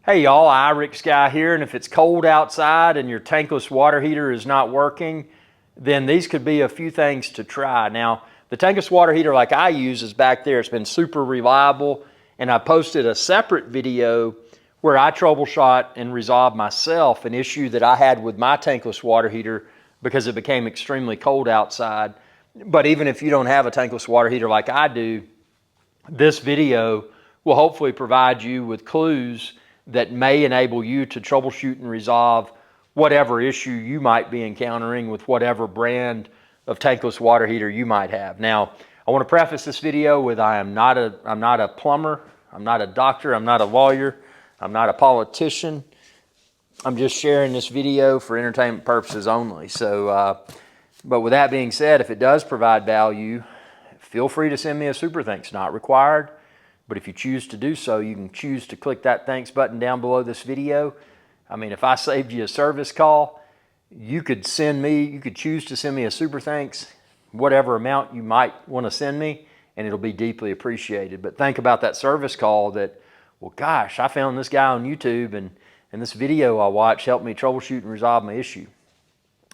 Hey y'all, Irix Guy here, and if it's cold outside and your tankless water heater is not working, then these could be a few things to try. Now, the tankless water heater like I use is back there. It's been super reliable, and I posted a separate video where I troubleshot and resolved myself an issue that I had with my tankless water heater because it became extremely cold outside. But even if you don't have a tankless water heater like I do, this video will hopefully provide you with clues that may enable you to troubleshoot and resolve whatever issue you might be encountering with whatever brand of tankless water heater you might have. Now, I want to preface this video with I'm not a plumber, I'm not a doctor, I'm not a lawyer, I'm not a politician. I'm just sharing this video for entertainment purposes only. So, but with that being said, if it does provide value, feel free to send me a super thanks. Not required. But if you choose to do so, you can choose to click that thanks button down below this video. I mean, if I saved you a service call, you could choose to send me a super thanks, whatever amount you might want to send me, and it'll be deeply appreciated. But think about that service call that, well, gosh, I found this guy on YouTube, and this video I watched helped me troubleshoot and resolve my issue.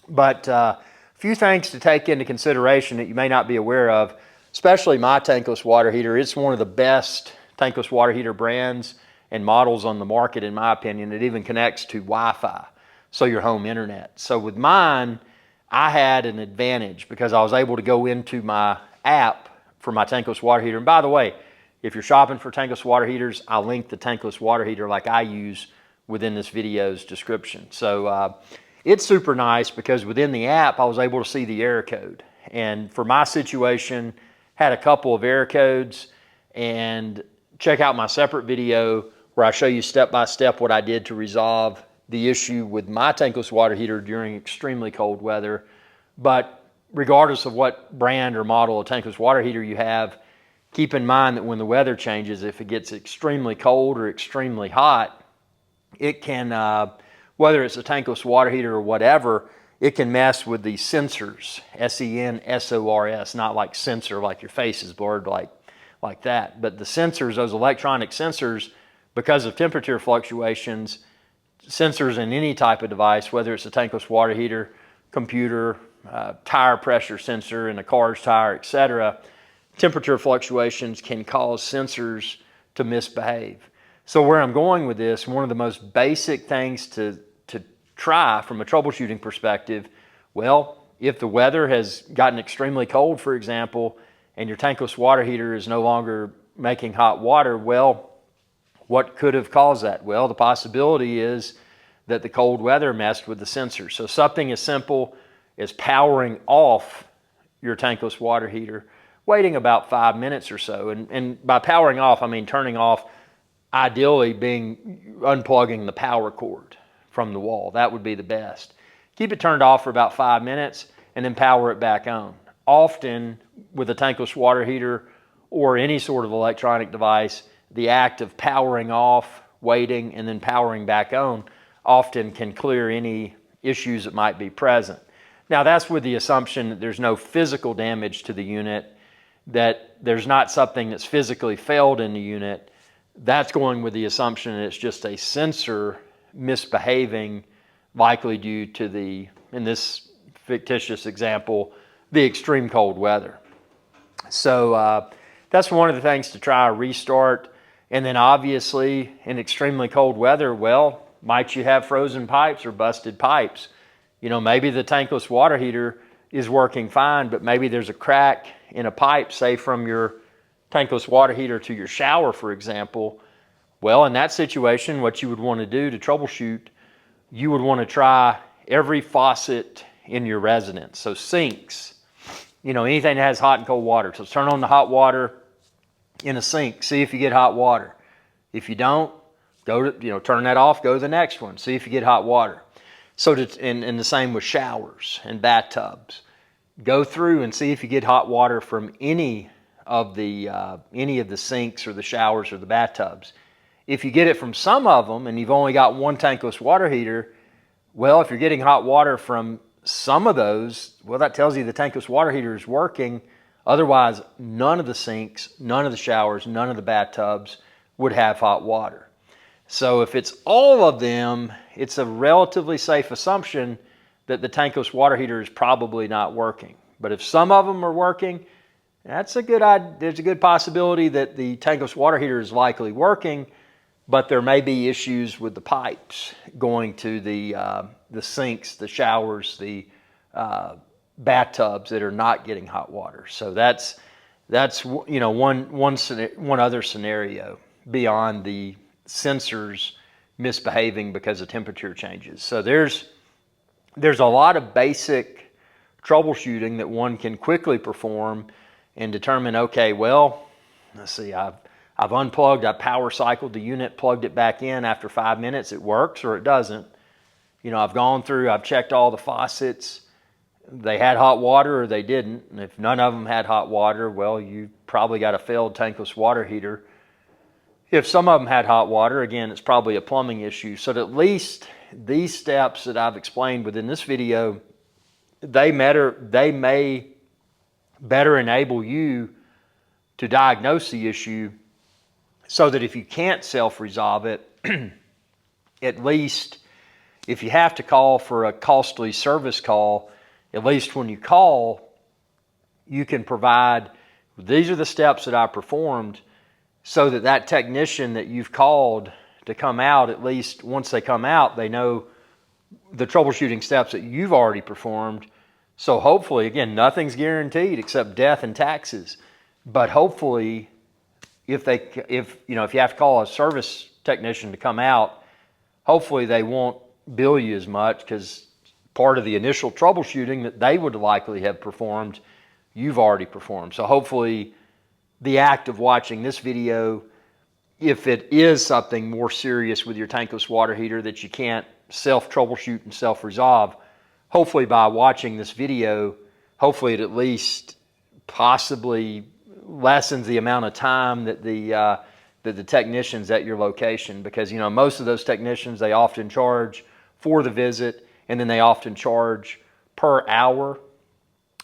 But a few things to take into consideration that you may not be aware of, especially my tankless water heater. It's one of the best tankless water heater brands and models on the market, in my opinion. It even connects to Wi-Fi, so your home internet. So with mine, I had an advantage because I was able to go into my app for my tankless water heater. And by the way, if you're shopping for tankless water heaters, I'll link the tankless water heater like I use within this video's description. So it's super nice because within the app, I was able to see the error code. And for my situation, had a couple of error codes, and check out my separate video where I show you step by step what I did to resolve the issue with my tankless water heater during extremely cold weather. But regardless of what brand or model of tankless water heater you have, keep in mind that when the weather changes, if it gets extremely cold or extremely hot, it can, whether it's a tankless water heater or whatever, it can mess with the sensors, S-E-N-S-O-R-S, not like sensor, like your face is blurred like that. But the sensors, those electronic sensors, because of temperature fluctuations, sensors in any type of device, whether it's a tankless water heater, computer, tire pressure sensor in a car's tire, etc., temperature fluctuations can cause sensors to misbehave. So where I'm going with this, one of the most basic things to try from a troubleshooting perspective, well, if the weather has gotten extremely cold, for example, and your tankless water heater is no longer making hot water, well, what could have caused that? Well, the possibility is that the cold weather messed with the sensor. So something as simple as powering off your tankless water heater, waiting about 5 minutes or so. And by powering off, I mean turning off, ideally unplugging the power cord from the wall. That would be the best. Keep it turned off for about 5 minutes and then power it back on. Often with a tankless water heater or any sort of electronic device, the act of powering off, waiting, and then powering back on often can clear any issues that might be present. Now that's with the assumption that there's no physical damage to the unit, that there's not something that's physically failed in the unit. That's going with the assumption that it's just a sensor misbehaving, likely due to the, in this fictitious example, the extreme cold weather. So that's one of the things to try a restart. And then obviously in extremely cold weather, well, might you have frozen pipes or busted pipes? You know, maybe the tankless water heater is working fine, but maybe there's a crack in a pipe, say from your tankless water heater to your shower, for example. Well, in that situation, what you would want to do to troubleshoot, you would want to try every faucet in your residence. So sinks, you know, anything that has hot and cold water. So turn on the hot water in a sink. See if you get hot water. If you don't, turn that off, go to the next one. See if you get hot water. So and the same with showers and bathtubs. Go through and see if you get hot water from any of the sinks or the showers or the bathtubs. If you get it from some of them and you've only got one tankless water heater, well, if you're getting hot water from some of those, well, that tells you the tankless water heater is working. Otherwise, none of the sinks, none of the showers, none of the bathtubs would have hot water. So if it's all of them, it's a relatively safe assumption that the tankless water heater is probably not working. But if some of them are working, there's a good possibility that the tankless water heater is likely working, but there may be issues with the pipes going to the sinks, the showers, the bathtubs that are not getting hot water. So that's one other scenario beyond the sensors misbehaving because of temperature changes. So there's a lot of basic troubleshooting that one can quickly perform and determine, okay, well, let's see, I've unplugged, I power cycled the unit, plugged it back in. After 5 minutes, it works or it doesn't. I've gone through, I've checked all the faucets. They had hot water or they didn't. And if none of them had hot water, well, you probably got a failed tankless water heater. If some of them had hot water, again, it's probably a plumbing issue. So at least these steps that I've explained within this video, they may better enable you to diagnose the issue so that if you can't self-resolve it, at least if you have to call for a costly service call, at least when you call, you can provide, these are the steps that I performed, so that that technician that you've called to come out, at least once they come out, they know the troubleshooting steps that you've already performed. So hopefully, again, nothing's guaranteed except death and taxes. But hopefully, if you have to call a service technician to come out, hopefully they won't bill you as much, because part of the initial troubleshooting that they would likely have performed, you've already performed. So hopefully the act of watching this video, if it is something more serious with your tankless water heater that you can't self-troubleshoot and self-resolve, hopefully by watching this video, hopefully it at least possibly lessens the amount of time that the technicians at your location, because most of those technicians, they often charge for the visit, and then they often charge per hour,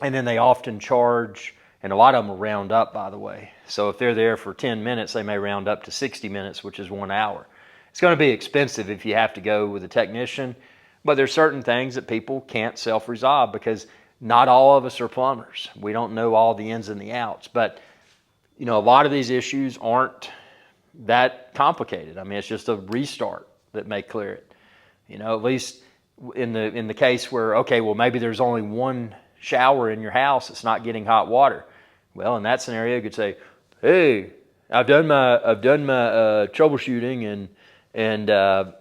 and then they often charge, and a lot of them will round up, by the way. So if they're there for 10 minutes, they may round up to 60 minutes, which is 1 hour. It's going to be expensive if you have to go with a technician, but there's certain things that people can't self-resolve, because not all of us are plumbers. We don't know all the ins and the outs, but a lot of these issues aren't that complicated. I mean, it's just a restart that may clear it. At least in the case where, okay, well, maybe there's only one shower in your house that's not getting hot water. Well, in that scenario, you could say, hey, I've done my troubleshooting, and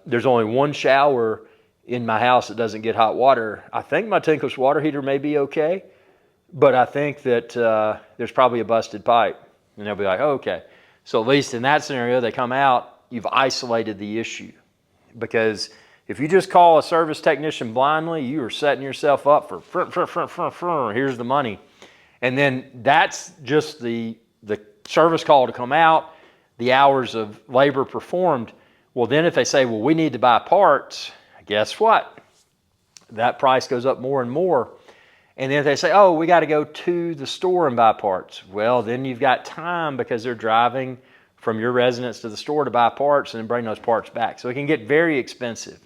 there's only one shower in my house that doesn't get hot water. I think my tankless water heater may be okay, but I think that there's probably a busted pipe. And they'll be like, oh, okay. So at least in that scenario, they come out, you've isolated the issue. Because if you just call a service technician blindly, you are setting yourself up for here's the money. And then that's just the service call to come out, the hours of labor performed. Well, then if they say, well, we need to buy parts, guess what? That price goes up more and more. And then if they say, oh, we got to go to the store and buy parts, well, then you've got time, because they're driving from your residence to the store to buy parts and then bring those parts back. So it can get very expensive.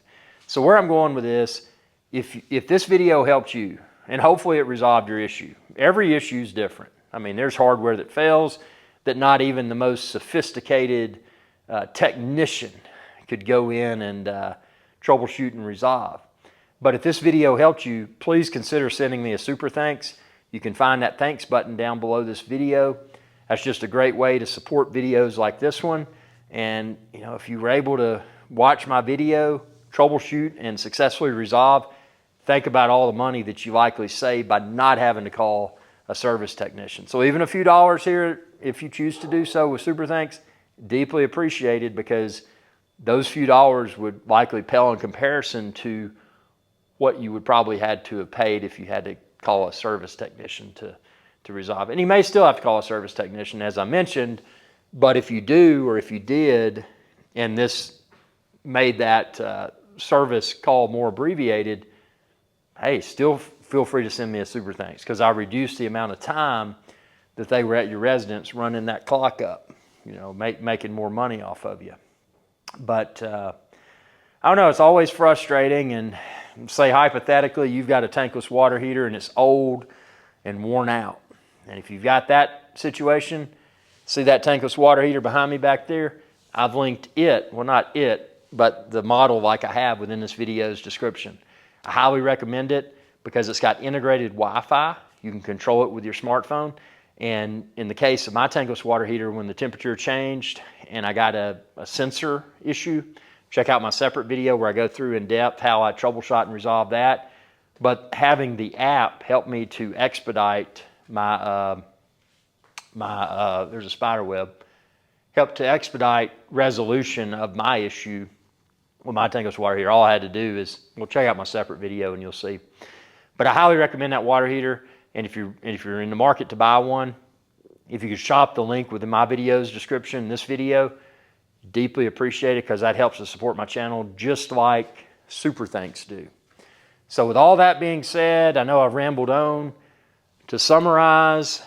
So where I'm going with this, if this video helped you, and hopefully it resolved your issue. Every issue is different. I mean, there's hardware that fails that not even the most sophisticated technician could go in and troubleshoot and resolve. But if this video helped you, please consider sending me a super thanks. You can find that thanks button down below this video. That's just a great way to support videos like this one. And if you were able to watch my video, troubleshoot, and successfully resolve, think about all the money that you likely save by not having to call a service technician. So even a few dollars here, if you choose to do so with super thanks, deeply appreciated, because those few dollars would likely pale in comparison to what you would probably had to have paid if you had to call a service technician to resolve it. And you may still have to call a service technician, as I mentioned, but if you do, or if you did, and this made that service call more abbreviated, hey, still feel free to send me a super thanks, because I reduced the amount of time that they were at your residence running that clock up, making more money off of you. But I don't know, it's always frustrating. And say hypothetically you've got a tankless water heater and it's old and worn out. And if you've got that situation, see that tankless water heater behind me back there? I've linked it, well not it, but the model like I have within this video's description. I highly recommend it because it's got integrated Wi-Fi. You can control it with your smartphone. And in the case of my tankless water heater, when the temperature changed and I got a sensor issue, check out my separate video where I go through in depth how I troubleshot and resolve that. But having the app helped me to expedite my, there's a spider web, helped to expedite resolution of my issue with my tankless water heater. All I had to do is, well, check out my separate video and you'll see. But I highly recommend that water heater. And if you're in the market to buy one, if you could shop the link within my video's description in this video, deeply appreciate it because that helps to support my channel just like Super Thanks do. So with all that being said, I know I've rambled on. To summarize,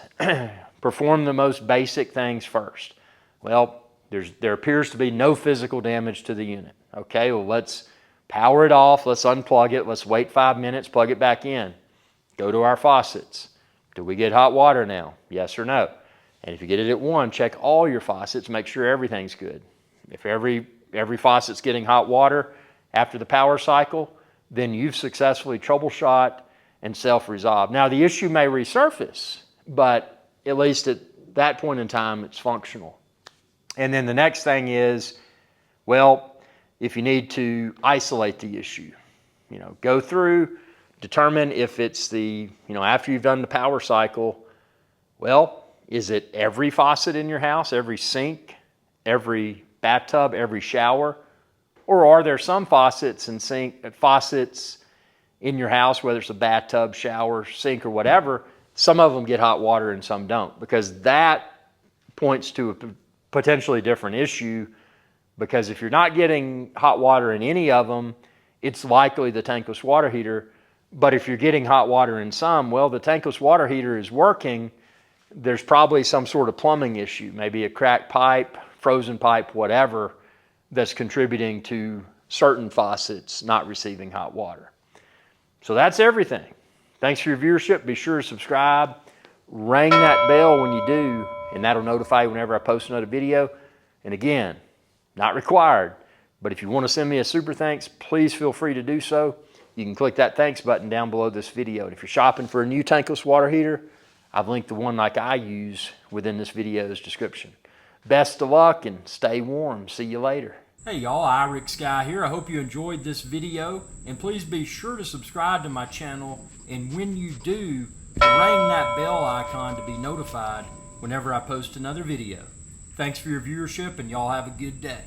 perform the most basic things first. Well, there appears to be no physical damage to the unit. Okay, well let's power it off, let's unplug it, let's wait 5 minutes, plug it back in. Go to our faucets. Do we get hot water now? Yes or no? And if you get it at 1, check all your faucets, make sure everything's good. If every faucet's getting hot water after the power cycle, then you've successfully troubleshot and self-resolved. Now the issue may resurface, but at least at that point in time, it's functional. And then the next thing is, well, if you need to isolate the issue, go through, determine if it's after you've done the power cycle, well, is it every faucet in your house, every sink, every bathtub, every shower? Or are there some faucets in your house, whether it's a bathtub, shower, sink, or whatever, some of them get hot water and some don't? Because that points to a potentially different issue, because if you're not getting hot water in any of them, it's likely the tankless water heater. But if you're getting hot water in some, well, the tankless water heater is working. There's probably some sort of plumbing issue, maybe a cracked pipe, frozen pipe, whatever, that's contributing to certain faucets not receiving hot water. So that's everything. Thanks for your viewership. Be sure to subscribe. Ring that bell when you do, and that'll notify you whenever I post another video. And again, not required, but if you want to send me a super thanks, please feel free to do so. You can click that thanks button down below this video. And if you're shopping for a new tankless water heater, I've linked the one like I use within this video's description. Best of luck and stay warm. See you later. Hey y'all, iRick Guy here. I hope you enjoyed this video, and please be sure to subscribe to my channel, and when you do, ring that bell icon to be notified whenever I post another video. Thanks for your viewership, and y'all have a good day.